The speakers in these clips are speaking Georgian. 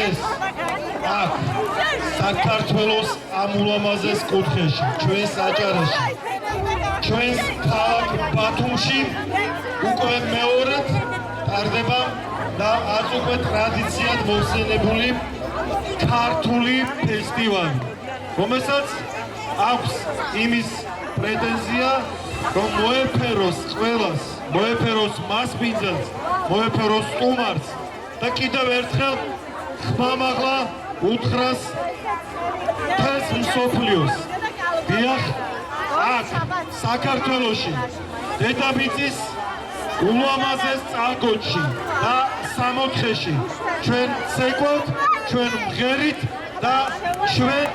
დღეს აქ საქართველოს ამ ულამაზეს კუთხეში, ჩვენს აჭარაში, ჩვენს ქალაქ ბათუმში უკვე მეორედ ტარდება და არც უკვე ტრადიციად მოხსენებული ქართული ფესტივალი, რომელსაც აქვს იმის პრეტენზია, რომ მოეფეროს ყველას, მოეფეროს მასპინძელს, მოეფეროს სტუმარს და კიდევ ერთხელ ხმამაღლა უთხრას მთელს მსოფლიოს. დიახ, აქ საქართველოში, დედამიწის ულამაზეს წყალგოჩში და სამოთხეში ჩვენ ცეკვავთ, ჩვენ მღერით და ჩვენ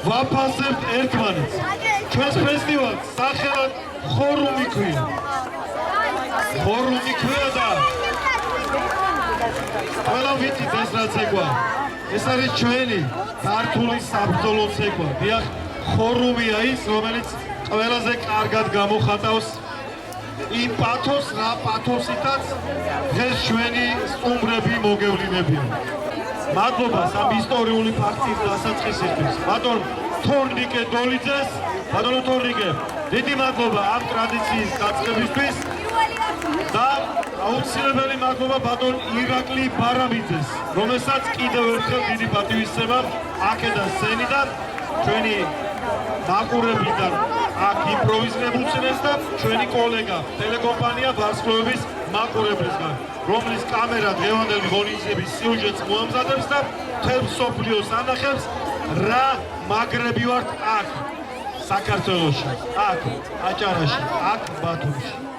ვაფასებთ ერთმანეთს. ჩვენს ფესტივალს სახელად ხორუმი ქვია. ხორუმი ქვია და ყველა ვიცით ეს რა ცეკვა. ეს არის ჩვენი ქართული საბრძოლო ცეკვა. დიახ, ხორუმია ის, რომელიც ყველაზე კარგად გამოხატავს იმ პათოს, რა პათოსითაც დღეს ჩვენი სტუმრები მოგევლინებიან. მადლობა ამ ისტორიული ფაქტის დასაწყისისთვის. ბატონ თორნიკე დოლიძეს, ბატონო თორნიკე, დიდი მადლობა ამ ტრადიციის გაწყებისთვის და აუცილებელი მადლობა ბატონ ირაკლი ბარამიძეს, რომელსაც კიდევ ერთხელ დიდი პატივისცემა აქედან სცენიდან ჩვენი მაყურებლიდან აქ იმპროვიზებულწინეს და ჩვენი კოლეგა ტელეკომპანია ვარსკვლავების მაყურებლისგან, რომლის კამერა დღევანდელი ღონისძიების სიუჟეტს მოამზადებს და მთელ მსოფლიოს ანახებს რა მაგრები ვართ აქ საქართველოში, აქ აჭარაში, აქ ბათუმში.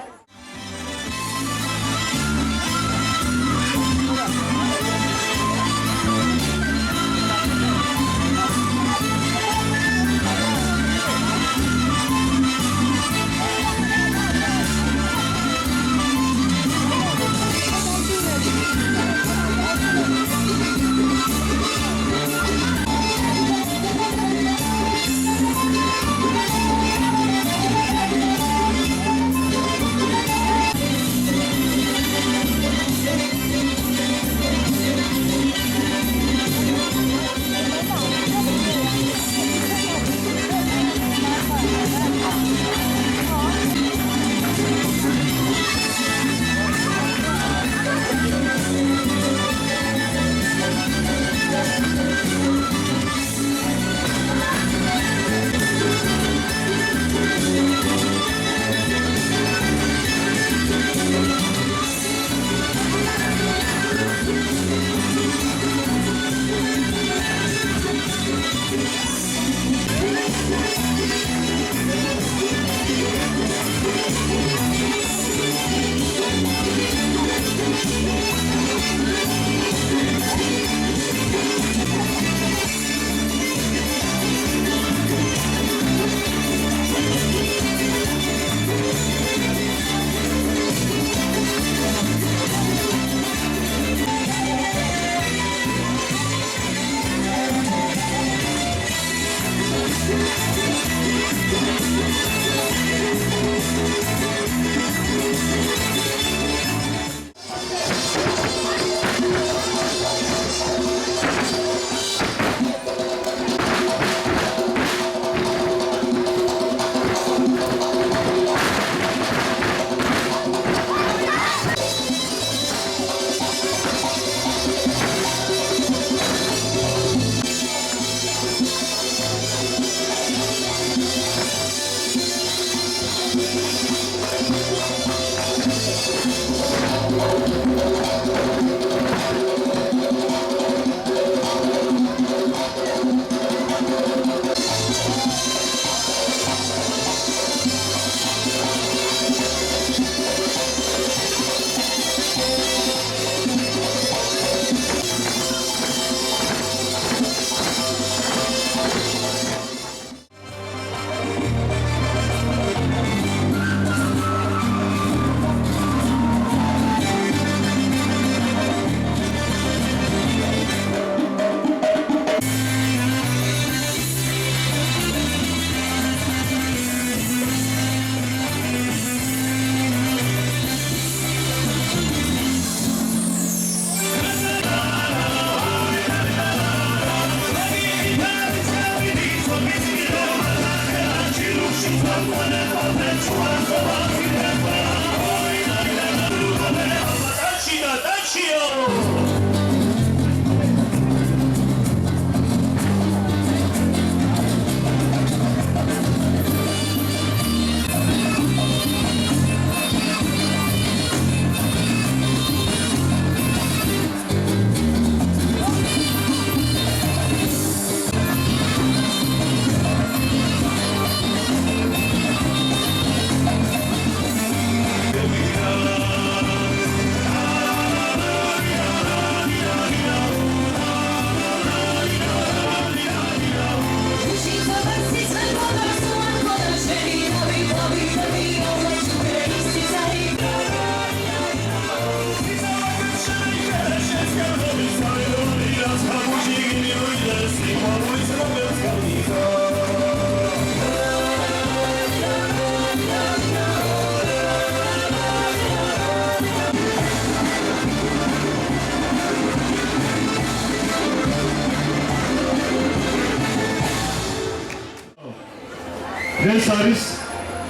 დღეს არის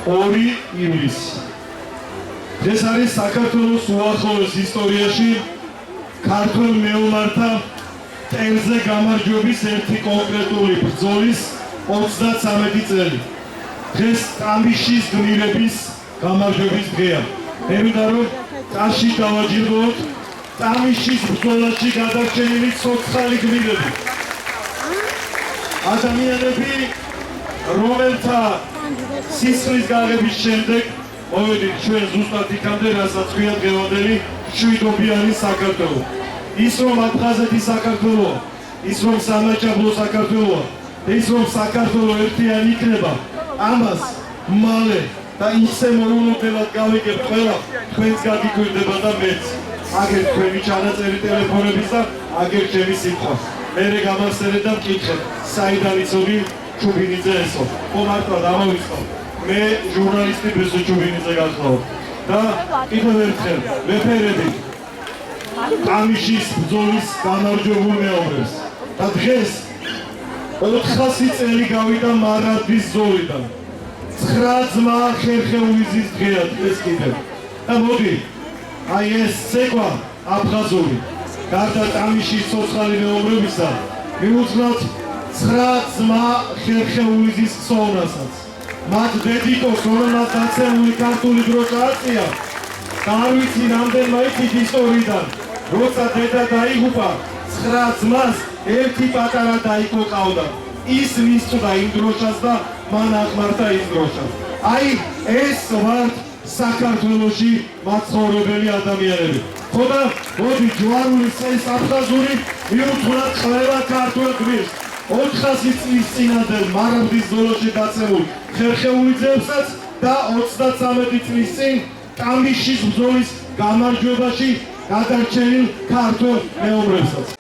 2 ივლისი. დღეს არის საქართველოს უახლოეს ისტორიაში ქართველ მეომართა ტენზე გამარჯვების ერთი კონკრეტული ბრძოლის 33 წელი. დღეს ტამიშის გმირების გამარჯვების დღეა. მე მინდა რომ წაში დავაჯილდოთ ტამიშის ბრძოლაში გადარჩენილი ცოცხალი გმირები. ადამიანები, რომელთა სისხლის გაღების შემდეგ მოვედით ჩვენ ზუსტად იქამდე, რასაც ქვია დღევანდელი მშვიდობიანი საქართველო. ის რომ აფხაზეთი საქართველოა, ის რომ სამაჩაბლო საქართველოა, ის რომ საქართველო ერთიანი იქნება, ამას მალე და ისე მოულოდნელად გავიგებთ ყველა, თქვენს გაგიკვირდება და მეც. აგერ თქვენი ჩანაწერი ტელეფონების და აგერ ჩემი სიტყვა. მერე გამახსენე და მკითხე, საიდან იცოდი ჩუბინიძე ესო. მარტო დამოვიწყო. მე ჟურნალისტი ბესო ჩუბინიძე გახლავ. და კიდევ ერთხელ ვეფერები ტამიშის ბრძოლის გამარჯვებულ მეომრებს. და დღეს 400 წელი გავიდა მარადვის ზოლიდან. 9 ძმა ხერხეულიზის დღეა დღეს კიდევ. და მოდი, აი ეს ცეკვა აფხაზური. გარდა ტამიშის ცოცხალი მეომრებისა, მიუძღვნათ 9 ძმა ხერხეულიზის ხსოვნასაც. მათ დედიკოს, რომელმაც დაცემული ქართული დროშა აწია და არ ვიცი რამდენმა იცით ისტორიიდან, როცა დედა დაიღუპა, 9 ძმას ერთი პატარა დაიკო ყავდა. ის მისწვდა იმ დროშას და მან აღმართა ის დროშა. აი ეს ვართ საქართველოში მაცხოვრებელი ადამიანები. ხო და მოდი ჯვარული წეს აფხაზური მიუძღვნათ ყველა ქართველ გმირს. 400 წლის წინანდელ მარაბდის ზოლოში დაცემულ ხერხეულიძეებსაც და 33 წლის წინ ტამიშის ბრძოლის გამარჯვებაში გადარჩენილ ქართველ მეომრებსაც.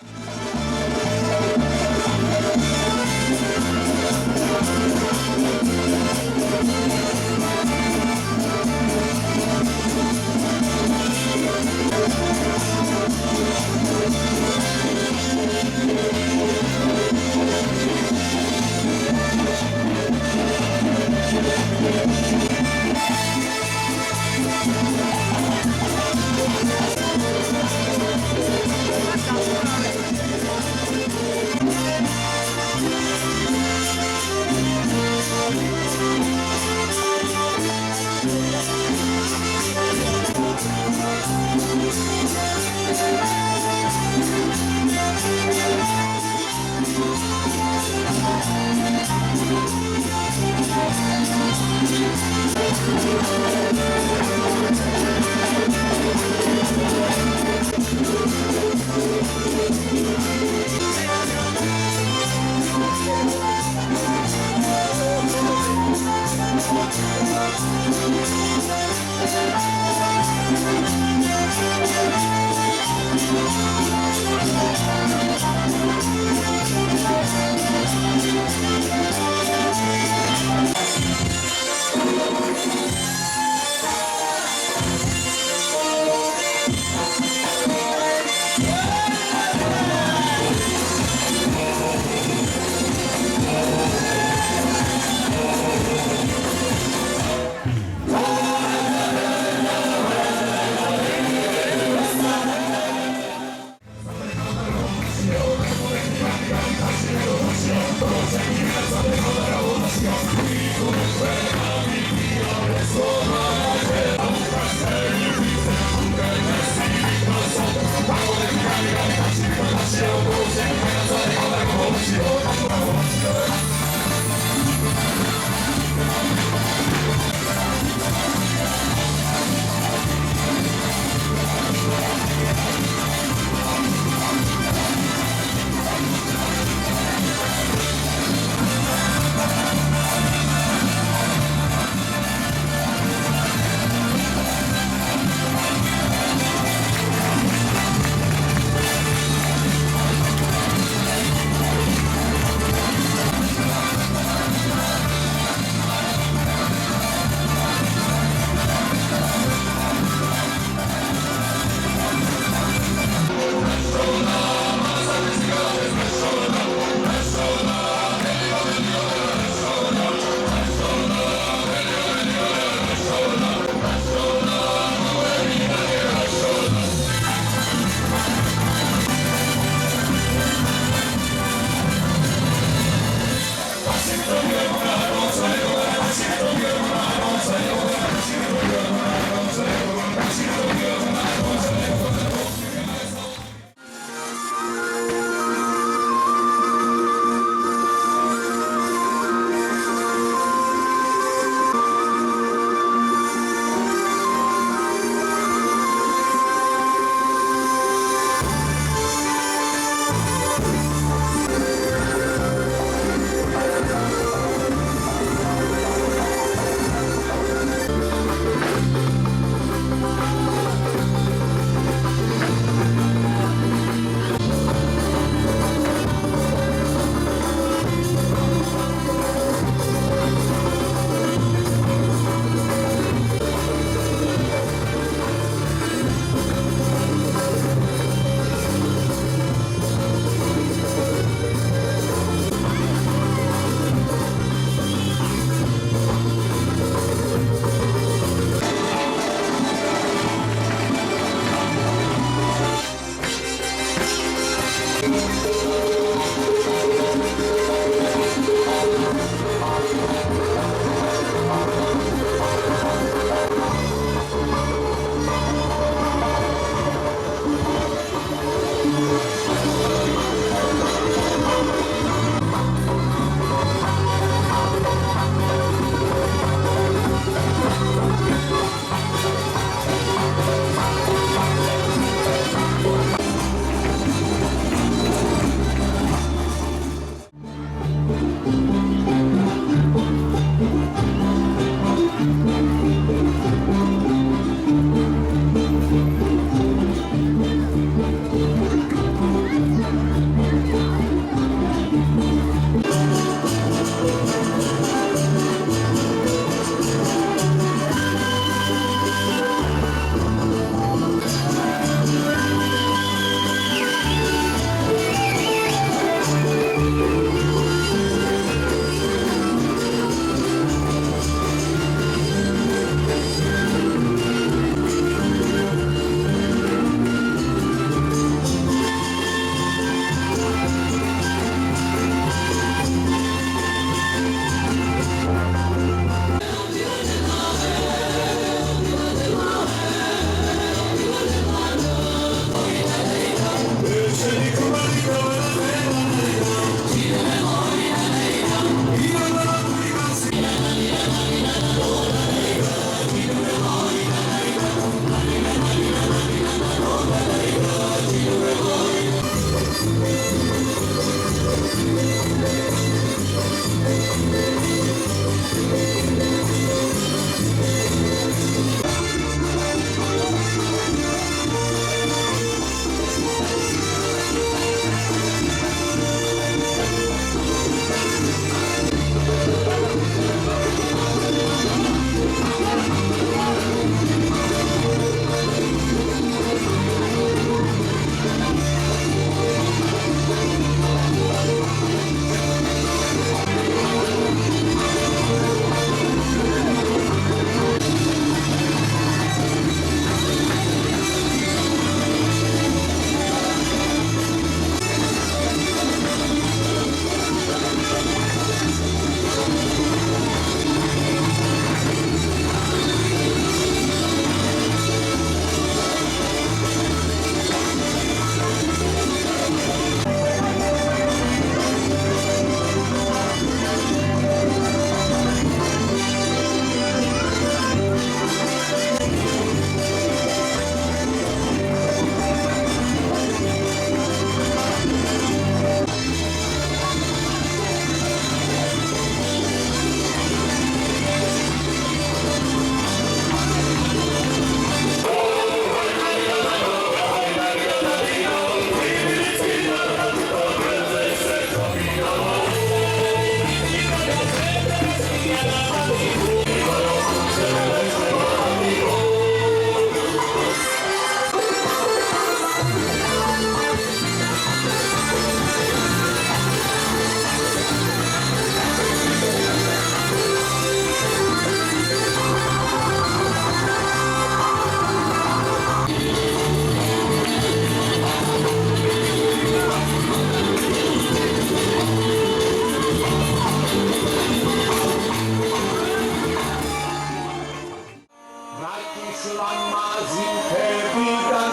ლამაზი ფერიდან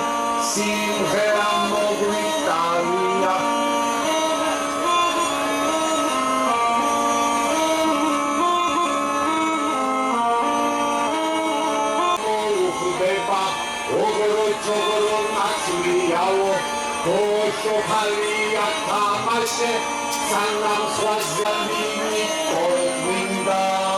სიმღერა მოგვიტანია მოუხდება ოღრო ნაცვლიაო გოშო ხალია თამაშე სანამ სხვაზე მინი ყომინდაო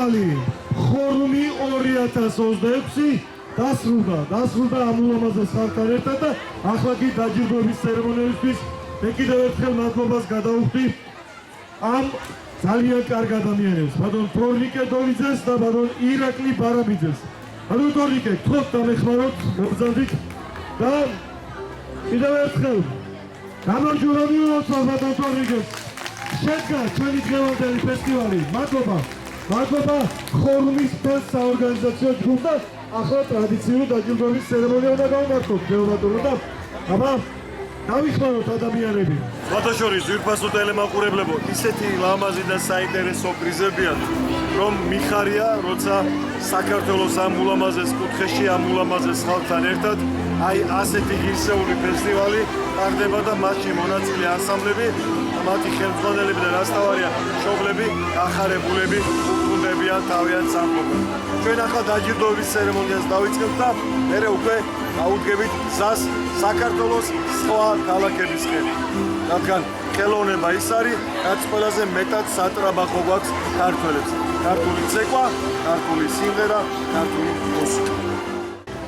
ფესტივალი ხორუმი 2026 დასრულდა ამ ულამაზეს ხალხთან ერთად და ახლა კი დაჯილდოების ცერემონიისთვის მე კიდევ ერთხელ მადლობას გადავუხდი ამ ძალიან კარგ ადამიანებს, ბატონ თორნიკე დოვიძეს და ბატონ ირაკლი ბარაბიძეს. ბატონ თორნიკე, გთხოვთ დამეხმაროთ, მოგზავნით და კიდევ ერთხელ გამარჯვებულოთ ბატონ თორნიკეს. შედგა ჩვენი დღევანდელი ფესტივალი. მადლობა ხორუმის ფეს საორგანიზაციო ჯგუფს და ახლა ტრადიციული დაჯილდოების ცერემონია უნდა გავმართოთ ბატონო და აბა დავიხმაროთ ადამიანები. ბათაშორის ძვირფასო ტელემაყურებლებო, ისეთი ლამაზი და საინტერესო პრიზებია, რომ მიხარია, როცა საქართველოს ამ ულამაზეს კუთხეში, ამ ულამაზეს ხალხთან ერთად, აი ასეთი ღირსეული ფესტივალი ტარდება და მასში მონაწილე ანსამბლები, მათი ხელმძღვანელები და რასთავარია მშობლები, ახარებულები უბრუნდებიან თავიანთ სამფლობელს. ჩვენ ახლა დაჯილდოების ცერემონიას დავიწყებთ და მერე უკვე აუდგებით გზას საქართველოს სხვა ქალაქებისკენ. რადგან ხელოვნება ის არის, რაც ყველაზე მეტად სატრაბახო გვაქვს ქართველებს. ქართული ცეკვა, ქართული სიმღერა, ქართული მუსიკა.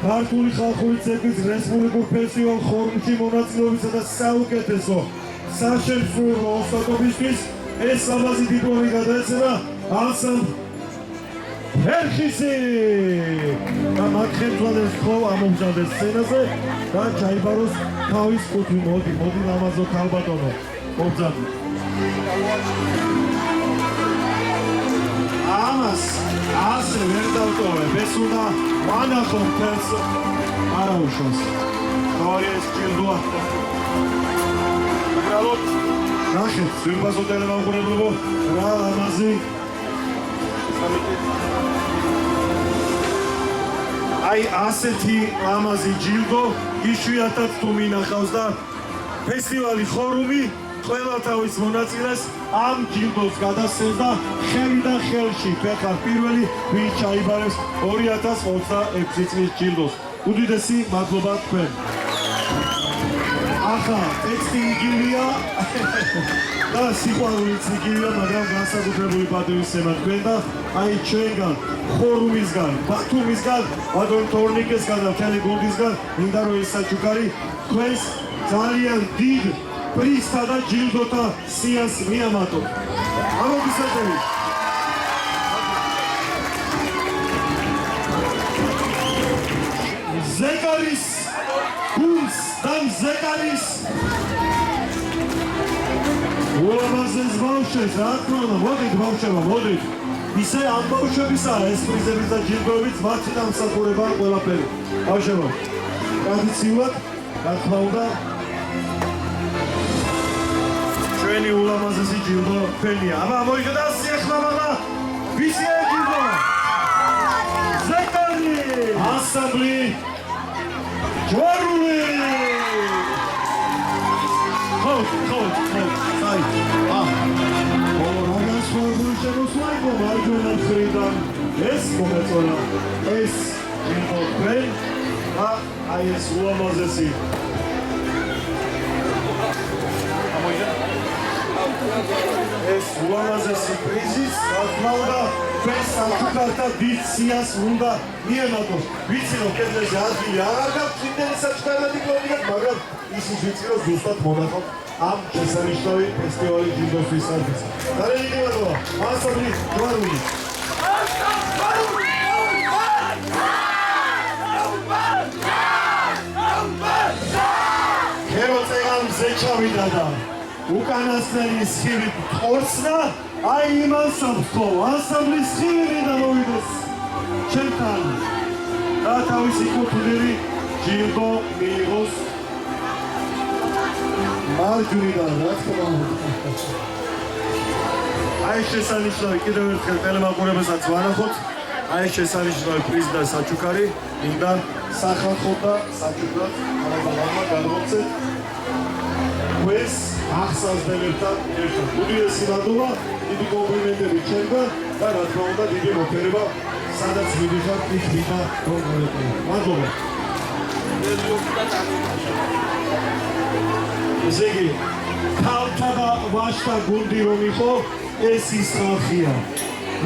ქართული ხალხური ცეკვის რესპუბლიკურ ფესტივალ ხორუმში მონაწილეობისა და საუკეთესო საშემსრულო ოსტატობისთვის ეს ლამაზი დიპლომი გადაეცემა ანსამბლ ფერხისი და მათ ხელმძღვანელს ხომ ამომჟადეს სცენაზე და ჩაიბაროს თავის კუთვი. მოდი ლამაზო ქალბატონო, მოგზავნე. ამას ასე ვერ დავტოვებ, ეს უნდა ვანახო მთელს არაუშავს. თავია ეს ჯილდოა. უბრალოდ ნახეთ, ძვირფასო ტელემაყურებლებო, რა ლამაზი აი ასეთი ლამაზი ჯილდო იშვიათად თუ მინახავს და ფესტივალი ხორუმი ყველა თავის მონაწილეს ამ ჯილდოს გადასცემს და ხელიდან ხელში ფეხარ პირველი ვინც ჩაიბარებს 2026 წლის ჯილდოს. უდიდესი მადლობა თქვენ. ახლა ტექსტი იგივეა და სიყვარულიც იგივეა, მაგრამ განსაკუთრებული პატივისცემა თქვენ და აი ჩვენგან ხორუმისგან, ბათუმისგან, ბატონ თორნიკესგან და მთელი გუნდისგან მინდა რომ ეს საჩუქარი თქვენს ძალიან დიდ პრიზთა და ჯილდოთა სიას მიამატოთ. ამოგისაჯები. ზეკარის გუნდს და ზეკარის ულამაზეს ბავშვებს, რა თქმა უნდა, მოდით ბავშვებო, მოდით. ისე ამ ბავშვებისაა ეს პრიზების და ჯილდოებიც მათი დამსახურება ყველაფერი. ბავშვებო, ტრადიციულად, რა თქმა უნდა, ჩვენი ულამაზესი ჯილდო თქვენია. აბა მოიხედავთ სიახლოვე, ვისია ჯილდო? ზეკარი! ანსამბლი ჯვარული! ხოთ, აი, ორაგას ხორბული შემოსვლა მარჯვენა მხრიდან ეს მომეწონა, ეს ჯილდო თქვენ და აი ეს ულამაზესი ეს ულამაზესი პრიზის გათმავა ჩვენ საჩუქართა დიდ სიას უნდა მიემატოს. ვიცი რომ კედლებზე ადგილი აღარ გაქვს იმდენი საჩუქართა დიპლომი, მაგრამ ისიც ვიცი რომ ზუსტად მონახავთ ამ შესანიშნავი ფესტივალი ჯილდოსთვის არხის. დარეგილება ანსამბლი ჯვარული. ქეროწეგან ზეჩავიდა და უკანასკნელი სხივით ხორცნა, აი იმ ანსამბლს ხო, ანსამბლის სხივი და მოვიდეს ჩემთან და თავისი კუთვნილი ჯილდო მიიღოს მარჯვნიდან, რა თქმა უნდა. აი შესანიშნავი კიდევ ერთხელ ტელემაყურებელსაც ვანახოთ, აი შესანიშნავი პრიზი და საჩუქარი მინდა სახალხო და საჩუქრად ამაღლავმა გადმოგცეთ ეს ახსავსდებებთან ერთად. უდიდესი მადლობა, დიდი კომპლიმენტები ჩემგან და რა თქმა უნდა დიდი მოფერება, სადაც მიდიხართ იქ მინდა რომ გავეკეთო. მადლობა. ესე იგი, ქალთა და ვაჟთა გუნდი რომ იყო, ეს ის ხალხია.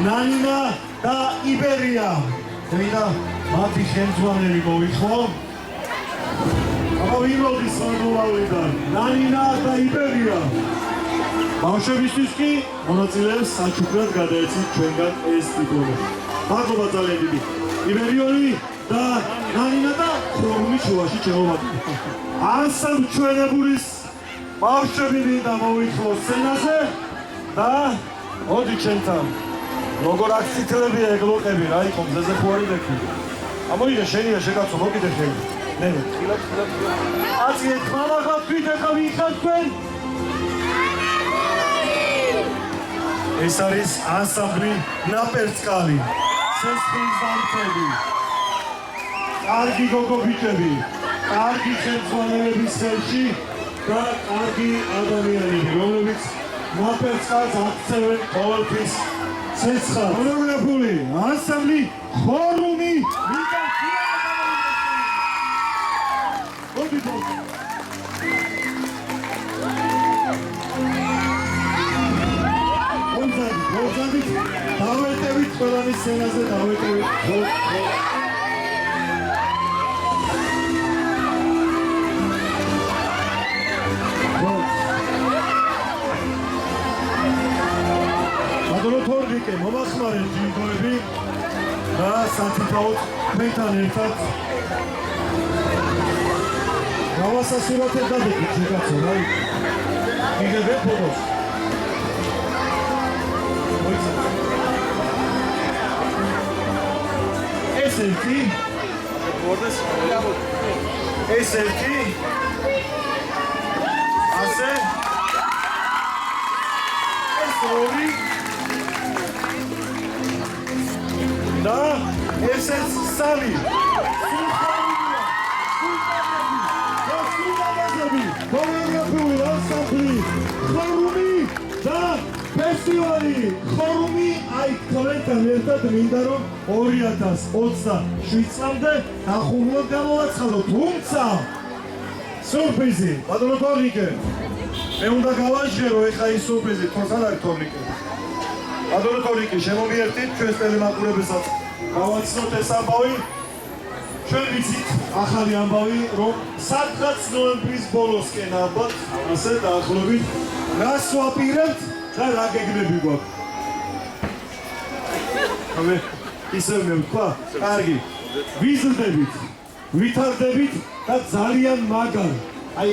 ნანინა და იბერია. და მათი ხელმძღვანელი მოიხმო. აბა ვინ მოდის სამომავლიდან? ნანინა და იბერია. ბავშვებისთვის კი მონაწილეებს საჩუქრად გადაეცით ჩვენგან ეს ტიტული. მადლობა ძალიან დიდი. იბერიოლი და ნანინა და ხორუმი შუაში ჩეოვადი. ანსამ ჩვენებულის ბავშვები მინდა მოიხმოს სცენაზე და მოდი ჩვენთან. როგორ აქციტლებია ეგლოკები რა იყო მზეზე ხوارი დექი. ამოიღე შენია შეკაცო მოკიდე ხელი. ნენე ხილად. აცი ხმალაღა ფიდეხა ვიხარ თქვენ. ეს არის ანსამბლი ნაპერწკალი. სესხის დამცები. კარგი გოგობიჭები, კარგი ხელმძღვანელების ხელში და კარგი ადამიანები, რომლებიც ნაპერწკალს აქცევენ ყოველთვის ცეცხლად. მონოგრაფიული ანსამბლი ხორუმი მოგზადით, დავეტევით ყველანი სცენაზე, დავეტევით ბატონო თორნიკე, მომახმარეთ ჯილდოები და სათითაოდ თქვენთან ერთად გავასასურათებ გადაგით შეკაცო, რა იქ იგებე ფოტოს. ეს ერთი ასე ეს ორი და ესეც სამი ქორეოგრაფიული ანსამბლი ხორუმი და ფესტივალი ხორუმი აი თქვენთან ერთად მინდა რომ 2027 წლამდე ახურულად გამოვაცხადოთ, თუმცა სურპრიზი ბატონო თორნიკე მე უნდა გავაჟღერო ეხა ის სურპრიზი თორსან არის თორნიკე ბატონო თორნიკე შემომიერთით ჩვენს ტელემაყურებელსაც გავაცნოთ ეს ამბავი ჩვენ ვიცით ახალი ამბავი რომ სადღაც ნოემბრის ბოლოსკენ ალბათ ასე დაახლოებით რას ვაპირებთ და რა გეგმები გვაქვს ამე ისევ მე ვთქვა კარგი ვიზრდებით ვითარდებით და ძალიან მაგარ აი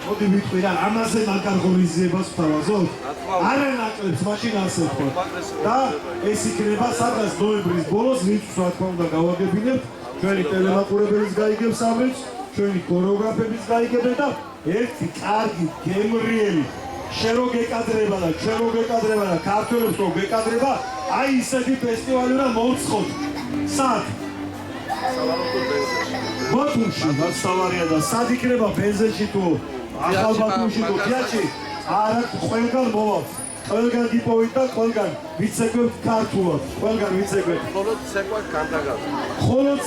მოდი ვიტყვი რა ამაზე მაგარ ღონისძიებას ვთავაზობთ არა ნაკლებს მაშინ ასე ვთქვა და ეს იქნება სადღაც ნოემბრის ბოლოს ვინც რა თქმა უნდა გავაგებინებთ ჩვენი ტელემაყურებელიც გაიგებს ამ რიცხვს ჩვენი ქორეოგრაფებიც გაიგებენ და ერთი კარგი გემრიელი შენ რო გეკადრება და ჩვენ რო გეკადრება და ქართველებს რო გეკადრება აი ისეთი ფესტივალი უნდა მოვცხოთ სად ბათუმში გასავარია და სად იქნება ბენზენში თუ ახალ ბათუმში თუ თეატრში არა ყველგან მოვალთ ყველგან გიპოვით და ყველგან ვიცეკვებთ ქართულად ყველგან ვიცეკვებთ მხოლოდ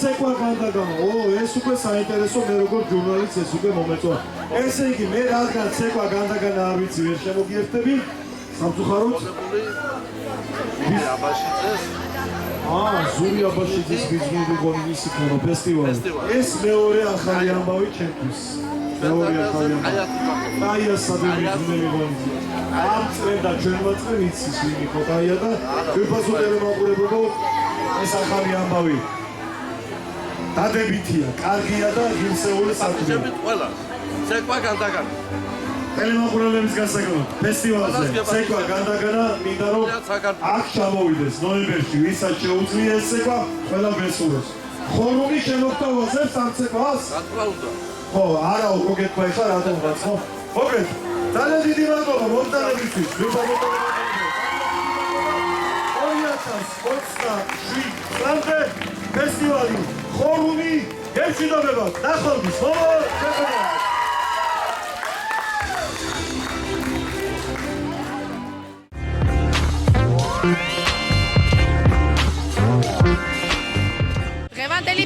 ცეკვა განდაგან ო ეს უკვე საინტერესო მე როგორ ჟურნალისტს ეს უკვე მომეწონა ესე იგი მე რადგან ცეკვა განდაგან არ ვიცი ვერ შემოგიერთები სამწუხაროდ აბაშიძეს ზური აბაშიძის ბიზნესი გონინის იქნება ფესტივალი ეს მეორე ახალი ამბავი ჩემთვის მეორე ახალი ამბავი აია სადმე გონიძე ამ წრედა ჩვენმა წრე იცის ვინ იყო აია და ვიფასო ტელემაყურებელო ეს ახალი ამბავი დადებითია კარგია და ღირსეული საქმეა ყველა ცეკვა განდაგან ტელემაყურებელების გასაგებად ფესტივალზე ცეკვა განდაგანა მინდა რომ აქ ჩამოვიდეს ნოემბერში ვისაც შეუძლია ეს ცეკვა ყველა მესურვებს ხორუმი შემოგთავაზებს ამ ცეკვას რა თქმა უნდა ხო არა უკვე გეკვა ეხლა რატომღაც ხო მოგეთ ძალიან დიდი მადლობა მომტანებისთვის წლამდე ფესტივალი ხორუმი გემშვიდობებად ნახვამდის დღევანდელი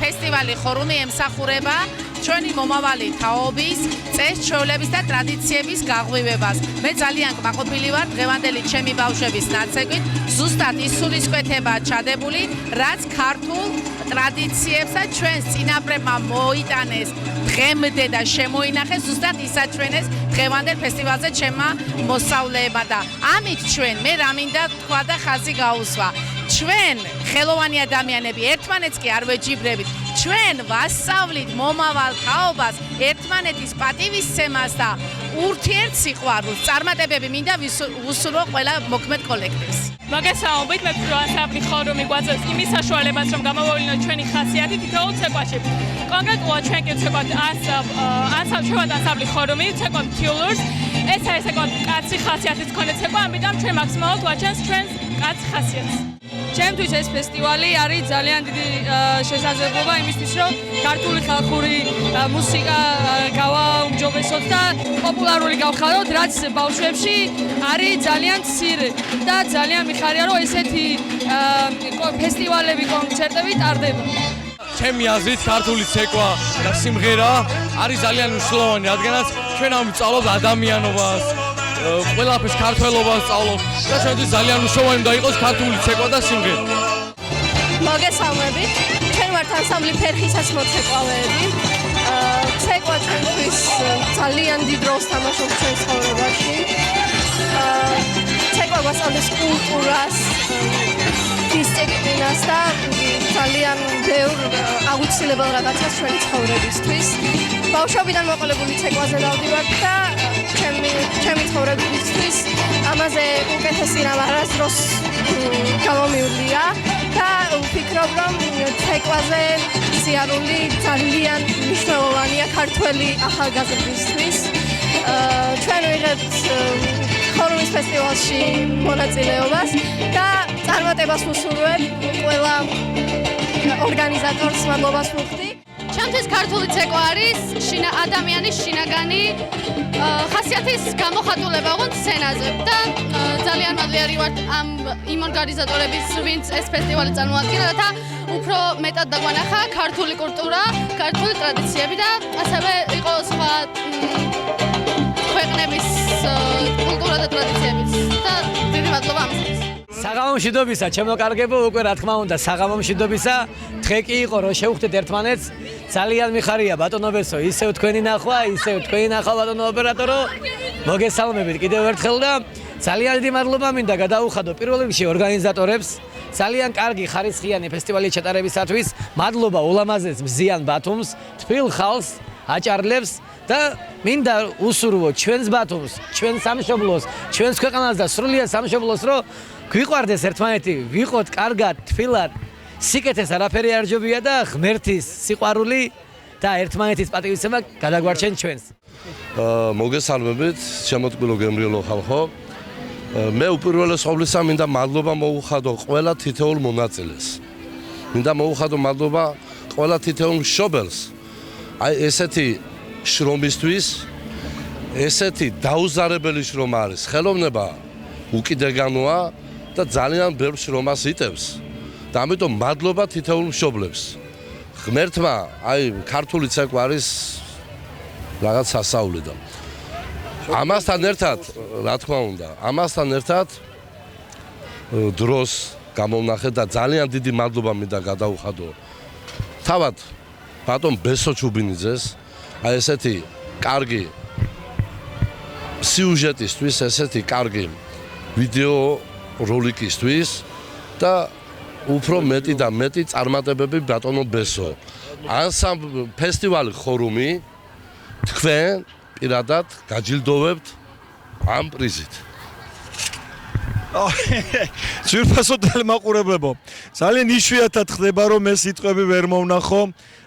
ფესტივალი ხორუმი ემსახურება ჩვენი მომავალი თაობის წეს-ჩვეულების და ტრადიციების გაღვივებას. მე ძალიან კმაყოფილი ვარ დღევანდელი ჩემი ბავშვების ნაცეკვით, ზუსტად ის სულისკვეთება ჩადებული, რაც ქართულ ტრადიციებს და ჩვენს წინაპრებმა მოიტანეს დღემდე და შემოინახეს, ზუსტად ისაჩვენეს დღევანდელ ფესტივალზე ჩემმა მოსწავლეებმა და ამით ჩვენ მე რა მინდა თქვა და ხაზი გაუსვა. ჩვენ ხელოვანი ადამიანები ერთმანეთს კი არ ვეჯიბრებით. ჩვენ ვასწავლით მომავალ თაობას ერთმანეთის პატივისცემას და ურთიერთსიყვარულს. წარმატებები მინდა ვუსურვო ყველა მოქმედ კოლექტივს. მოგესალმებით, მე ვასწავლი ხორუმი გვაძლევს იმის საშუალებას, რომ გამოვავლინოთ ჩვენი ხასიათი თითოეულ ცეკვაში. კონკრეტულად ჩვენ კი ვცეკვავთ ასწავლი ხორუმი, ვცეკვავთ თიულურს. ეს არის საკმაოდ კაცი ხასიათის მქონე ცეკვა, ამიტომ ჩვენ მაქსიმალურად ვაჩენს ჩვენს კაც ხასიათს. ჩემთვის ეს ფესტივალი არის ძალიან დიდი შესაძლებლობა იმისთვის, რომ ქართული ხალხური მუსიკა გავაუმჯობესოთ და პოპულარული გავხადოთ, რაც ბავშვებში არის ძალიან მცირე და ძალიან მიხარია, რომ ესეთი ფესტივალები, კონცერტები ტარდება. ჩემი აზრით ქართული ცეკვა და სიმღერა არის ძალიან მნიშვნელოვანი, რადგანაც ჩვენ ამ ვწავლობთ ადამიანობას, ყველაფერს ქართველობას ვწავლობთ და ჩვენთვის ძალიან მნიშვნელოვანი უნდა იყოს ქართული ცეკვა და სიმღერა. მოგესალმებით, ჩვენ ვართ ანსამბლი ფერხისას მოცეკვავეები. ცეკვა ჩვენთვის ძალიან დიდ როლს თამაშობს ჩვენს ცხოვრებაში. ცეკვა გვასწავლის კულტურას, დისციპლინას და ძალიან ბევრ აუცილებელ რაღაცას ჩვენი ცხოვრებისთვის. ბავშვობიდან მოყოლებული ცეკვაზე დავდივართ და ჩემი ცხოვრებისთვის ამაზე უკეთესი რამ არასდროს გამომივლია და ვფიქრობ, რომ ცეკვაზე სიარული ძალიან მნიშვნელოვანია ქართველი ახალგაზრდისთვის. ჩვენ ვიღებთ ხორუმის ფესტივალში მონაწილეობას და წარმატებას ვუსურვებ ყველა ორგანიზატორს, მადლობას ვუხდი. ჩემთვის ქართული ცეკვა არის ადამიანის შინაგანი ხასიათის გამოხატულება ოღონდ სცენაზე და ძალიან მადლიანი ვარ იმ ორგანიზატორების, ვინც ეს ფესტივალი წარმოადგენს, რათა უფრო მეტად დაგვანახა ქართული კულტურა, ქართული ტრადიციები და ასევე იყო სხვა ქვეყნების კულტურა და ტრადიციებიც და დიდი მადლობა ამისთვის. საღამო მშვიდობისა, ჩემო კარგებო, უკვე რა თქმა უნდა, საღამო მშვიდობისა. დღე კი იყო, რომ შევხვდეთ ერთმანეთს. ძალიან მიხარია ბატონო ბესო, ისევ თქვენი ნახვა, ისევ თქვენი ნახვა ბატონო ოპერატორო. მოგესალმებით კიდევ ერთხელ და ძალიან დიდი მადლობა მინდა გადაუხადო პირველ რიგში ორგანიზატორებს. ძალიან კარგი ხარისხიანი ფესტივალი ჩატარებისათვის. მადლობა ულამაზეს მზიან ბათუმს, თბილ ხალხს, აჭარლებს და მინდა უსურვო ჩვენს ბათუმს, ჩვენს სამშობლოს, ჩვენს ქვეყანას და სრულიად სამშობლოს, რომ გვიყვარდეს ერთმანეთი, ვიყოთ კარგად, თბილად, სიკეთეს არაფერი არ ჯობია და ღმერთის სიყვარული და ერთმანეთის პატივისცემა გადაგვარჩენ ჩვენს. მოგესალმებით, შემოწყვილო გემრიელო ხალხო. მე უპირველეს ყოვლისა მინდა მადლობა მოუხადო ყველა თითოეულ მონაწილეს. მინდა მოუხადო მადლობა ყველა თითოეულ მშობელს. აი ესეთი შრომისთვის, ესეთი დაუზარებელი შრომა არის. ხელოვნება უკიდეგანოა და ძალიან ბევრ შრომას იტევს. და ამიტომ მადლობა თითოეულ მშობლებს. ღმერთმა აი ქართული ცეკვა არის რაღაც სასაული და ამასთან ერთად, რა თქმა უნდა, ამასთან ერთად დროს გამოვნახე და ძალიან დიდი მადლობა მინდა გადაუხადო თავად ბატონ ბესო ჩუბინიძეს, აი ესეთი კარგი სიუჟეტისთვის, ესეთი კარგი ვიდეო როლიკისთვის და უფრო მეტი და მეტი წარმატებები ბატონო ბესო. ფესტივალი ხორუმი თქვენ პირადად გაჯილდოვებთ ამ პრიზით. ძვირფასო ტელემაყურებლებო, ძალიან იშვიათად ხდება, რომ ეს სიტყვები ვერ მოვნახო.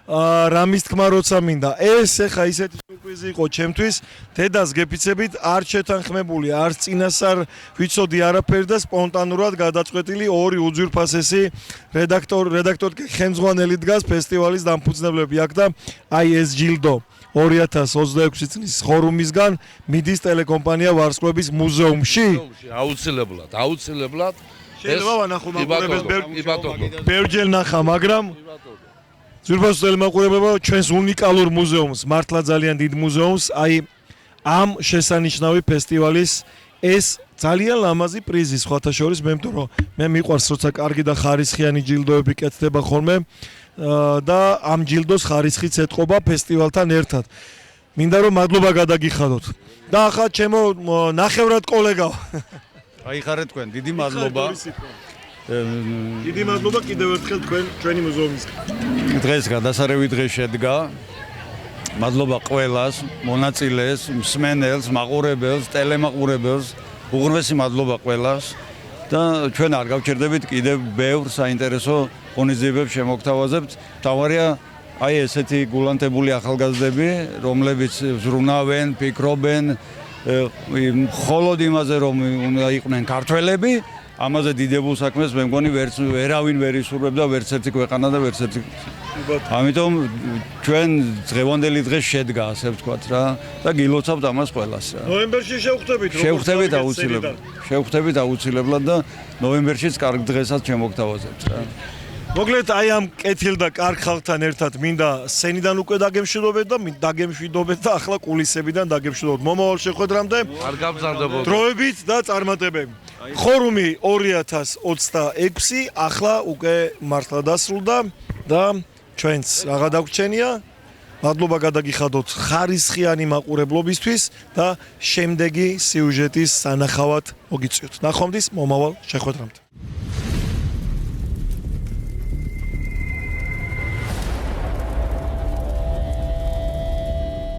რამის თქმა როცა მინდა. ეს ეხა ისეთი სიურპრიზი იყო ჩემთვის, დედას გეფიცებით არ შეთანხმებული, არც წინასწარ ვიცოდი არაფერი და სპონტანურად გადაწყვეტილი ორი უძვირფასესი რედაქტორ ხელმძღვანელი დგას ფესტივალის დამფუძნებლები აქ და აი ეს ჯილდო 2026 წლის ხორუმისგან მიდის ტელეკომპანია ვარსკვლების მუზეუმში. აუცილებლად. შეიძლება ვანახო მაყურებელს ბევრჯერ ნახა, მაგრამ ძვირფასო მაყურებლებო, ჩვენს უნიკალურ მუზეუმს, მართლა ძალიან დიდ მუზეუმს, აი ამ შესანიშნავი ფესტივალის ეს ძალიან ლამაზი პრიზი სხვათა შორის, მე მგონი რომ მე მიყვარს როცა კარგი და ხარისხიანი ჯილდოები კეთდება ხოლმე და ამ ჯილდოს ხარისხიც ეთყობა ფესტივალთან ერთად. მინდა რომ მადლობა გადაგიხადოთ. და ახლა ჩემო ნახევრად კოლეგა. აიხარეთ თქვენ, დიდი მადლობა. დიდი მადლობა კიდევ ერთხელ ჩვენი მუზეუმისგან. დღეს გადასარევი დღე შედგა. მადლობა ყველას, მონაწილეს, მსმენელს, მაყურებელს, ტელემაყურებელს. უღრმესი მადლობა ყველას და ჩვენ არ გავჩერდებით კიდევ ბევრ საინტერესო ღონისძიებებს შემოგთავაზებთ. თავარია აი ესეთი გულანტებული ახალგაზრდები, რომლებიც ზრუნავენ, ფიქრობენ მხოლოდ იმაზე, რომ უნდა იყვნენ ქართველები, ამაზე დიდებულ საქმეს მე მგონი ვერავინ ვერ ისურვებდა, ვერც ერთი ქვეყანა და ვერც ერთი. ამიტომ ჩვენ დღევანდელი დღე შედგა, ასე ვთქვათ რა და გილოცავთ ამას ყველას რა. ნოემბერში შევხვდებით შევხვდებით აუცილებლად და ნოემბერშიც კარგ დღესაც შემოგთავაზებთ რა. მოკლედ აი ამ კეთილ და კარგ ხალხთან ერთად მინდა სცენიდან უკვე დაგემშვიდობეთ და ახლა კულისებიდან დაგემშვიდობთ. მომავალ შეხვედრამდე არ გაბრძანდებოდ. დროებით და წარმატებები. ხორუმი 2026 ახლა უკვე მართლა დასრულდა და ჩვენც რაღა დაგვრჩენია. მადლობა გადაგიხადოთ ხარისხიანი მაყურებლობისთვის და შემდეგი სიუჟეტის სანახავად მოგიწვიოთ. ნახვამდის მომავალ შეხვედრამდე.